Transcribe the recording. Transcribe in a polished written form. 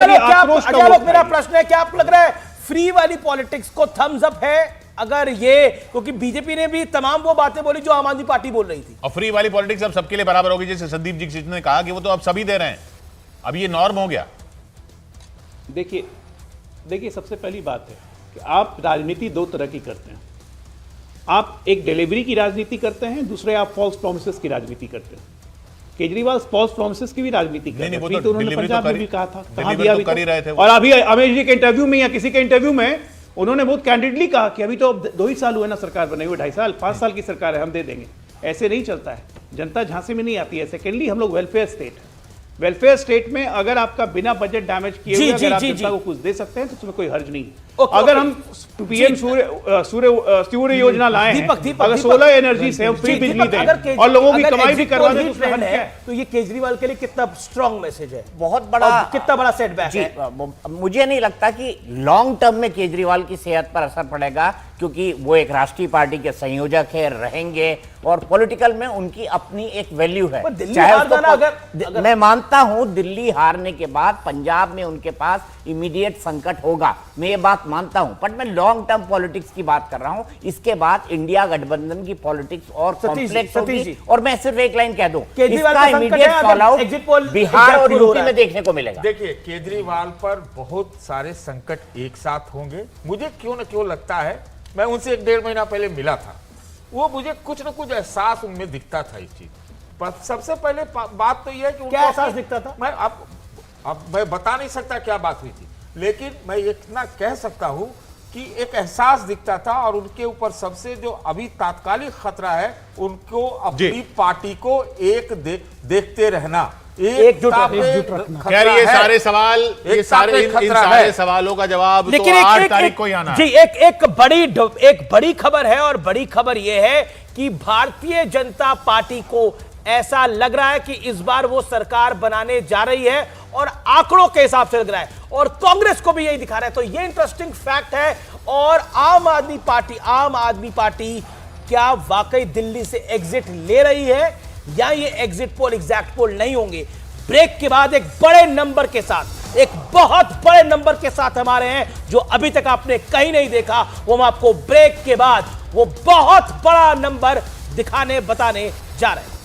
मेरा प्रश्न है, क्या आपको लग रहा है फ्री वाली पॉलिटिक्स को थम्स अप है? अगर ये, क्योंकि बीजेपी ने भी तमाम वो बातें बोली जो आम आदमी पार्टी बोल रही थी, और फ्री वाली पॉलिटिक्स अब सबके लिए बराबर होगी, जैसे संदीप दीक्षित ने कहा कि वो तो अब सभी दे रहे हैं, अब ये नॉर्म हो गया। देखिए सबसे पहली बात है कि आप राजनीति दो तरह की करते हैं। आप एक डिलीवरी की राजनीति करते हैं, दूसरे आप फॉल्स प्रॉमिसेस की राजनीति करते हैं। केजरीवाल फॉल्स प्रॉमिसेस की भी राजनीति कर रहे हैं, तो उन्होंने पंजाब में भी कहा था, कहां दिया भी था। और अभी अमेश जी के इंटरव्यू में या किसी के इंटरव्यू में उन्होंने बहुत कैंडिडली कहा कि अभी तो 2 ही साल हुए ना सरकार बने हुए, 2.5 साल 5 साल की सरकार है, हम दे देंगे। ऐसे नहीं चलता है, जनता झांसे में नहीं आती है। सेकेंडली हम लोग वेलफेयर स्टेट में अगर आपका बिना बजट डैमेज किए हुए अगर आप जनता को कुछ दे सकते हैं तो उसमें कोई हर्ज नहीं है। अगर हम पीएम सूर्य योजना लाए हैं, अगर सोलर एनर्जी से हम फ्री बिजली दें और लोगों की कमाई भी करवा दें, तो ये केजरीवाल के लिए कितना स्ट्रॉन्ग मैसेज है, बहुत बड़ा, कितना बड़ा सेटबैक है। मुझे नहीं लगता कि लॉन्ग टर्म में केजरीवाल की सेहत पर असर पड़ेगा, क्योंकि वो एक राष्ट्रीय पार्टी के संयोजक है, रहेंगे, और पॉलिटिकल में उनकी अपनी एक वैल्यू है। चाहे मैं मानता हूं दिल्ली हारने के बाद पंजाब में उनके पास इमीडिएट संकट होगा, मैं ये बात मानता हूं, बट मैं लॉन्ग टर्म पॉलिटिक्स की बात कर रहा हूं। इसके बाद इंडिया गठबंधन की पॉलिटिक्स और कॉम्प्लेक्स होगी। और मैं सिर्फ एक लाइन कह दूं, इसका इमीडिएट फॉल आउट बिहार और यूपी में देखने को मिलेगा। देखिए, केजरीवाल पर बहुत सारे संकट एक साथ होंगे। मुझे क्यों न क्यों लगता है, मैं उनसे 1-1.5 महीना पहले मिला था, वो मुझे कुछ न कुछ एहसास उनमें दिखता था इस चीज पर। सबसे पहले बात तो यह है कि क्या एहसास दिखता था? मैं अब मैं बता नहीं सकता क्या बात हुई थी, लेकिन मैं इतना कह सकता हूं कि एक एहसास दिखता था। और उनके ऊपर सबसे जो अभी तात्कालिक खतरा है, उनको अपनी पार्टी को देखते रहना, एकजुट रखना। खैर, ये सारे सवाल, ये सारे इन सारे सवालों का जवाब तो 8 तारीख को ही आना जी। एक बड़ी खबर है, और बड़ी खबर यह है कि भारतीय जनता पार्टी को ऐसा लग रहा है कि इस बार वो सरकार बनाने जा रही है, और आंकड़ों के हिसाब से लग रहा है, और कांग्रेस को भी यही दिखा रहा है। तो ये इंटरेस्टिंग फैक्ट है। और आम आदमी पार्टी क्या वाकई दिल्ली से एग्जिट ले रही है, या ये एग्जिट पोल एग्जैक्ट पोल नहीं होंगे? ब्रेक के बाद एक बड़े नंबर के साथ, एक बहुत बड़े नंबर के साथ हमारे हैं, जो अभी तक आपने कहीं नहीं देखा। वो हम आपको ब्रेक के बाद वो बहुत बड़ा नंबर बताने जा रहे हैं।